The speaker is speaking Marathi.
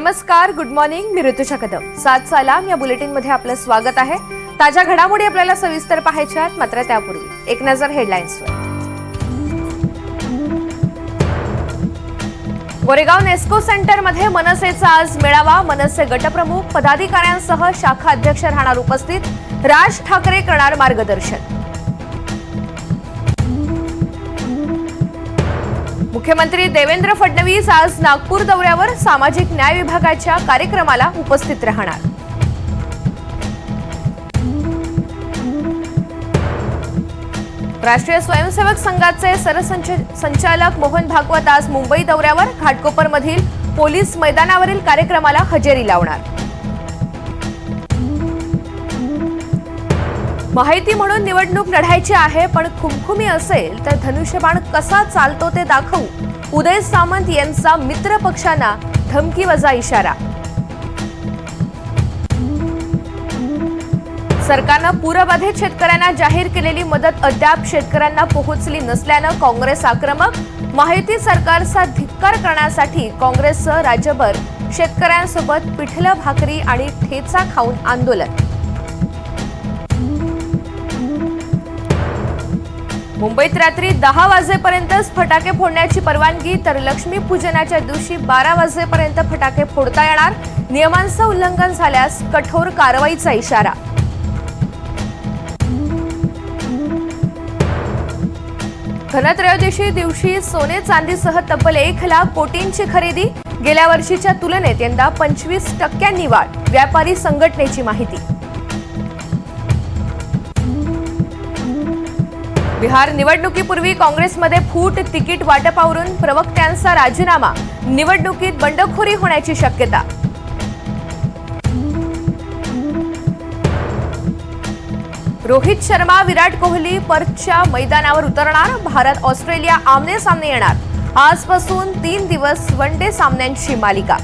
नमस्कार, गुड मॉर्निंग. मी ऋतुजा कदम. 7 सलाम या बुलेटिन मध्ये आपलं स्वागत आहे. ताज्या घडामोडी आपल्याला सविस्तर पाहायच्या आहेत, मात्र त्यापूर्वी एक नजर हेडलाईन्सवर. गोरेगाव नेस्को सेंटर मध्ये मनसेचा आज मेळावा. मनसे गटप्रमुख पदाधिकाऱ्यांसह शाखा अध्यक्ष राहणार उपस्थित. राज ठाकरे करणार मार्गदर्शन. मुख्यमंत्री देवेंद्र फडणवीस आज नागपूर दौऱ्यावर. सामाजिक न्याय विभागाच्या कार्यक्रमाला उपस्थित राहणार. राष्ट्रीय स्वयंसेवक संघाचे सरसंचालक मोहन भागवत आज मुंबई दौऱ्यावर. घाटकोपरमधील पोलीस मैदानावरील कार्यक्रमाला हजेरी लावणार. माहिती म्हणून निवडणूक लढायची आहे, पण खुमखुमी असेल तर धनुष्यबाण कसा चालतो ते दाखवू. उदय सामंत यांचा मित्र पक्षांना धमकीवजा इशारा. सरकारनं पूरबाधित शेतकऱ्यांना जाहीर केलेली मदत अद्याप शेतकऱ्यांना पोहोचली नसल्यानं काँग्रेस आक्रमक. माहिती सरकारचा धिक्कार करण्यासाठी काँग्रेससह राज्यभर शेतकऱ्यांसोबत पिठलं भाकरी आणि ठेचा खाऊन आंदोलन. मुंबईत रात्री 10 वाजेपर्यंतच फटाके फोडण्याची परवानगी, तर लक्ष्मीपूजनाच्या दिवशी 12 वाजेपर्यंत फटाके फोडता येणार. नियमांचं उल्लंघन झाल्यास कठोर कारवाईचा इशारा. धनत्रयोदशी दिवशी सोने चांदीसह तब्बल 1 लाख कोटींची खरेदी. गेल्या वर्षीच्या तुलनेत यंदा 25% वाढ. व्यापारी संघटनेची माहिती. बिहार निवडणुकीपूर्वी काँग्रेसमध्ये फूट. तिकीट वाटपावरून प्रवक्त्यांचा राजीनामा. निवडणुकीत बंडखोरी होण्याची शक्यता. रोहित शर्मा, विराट कोहली पर्थच्या मैदानावर उतरणार. भारत ऑस्ट्रेलिया आमने सामने येणार. आजपासून 3 दिवस वन डे सामन्यांची मालिका.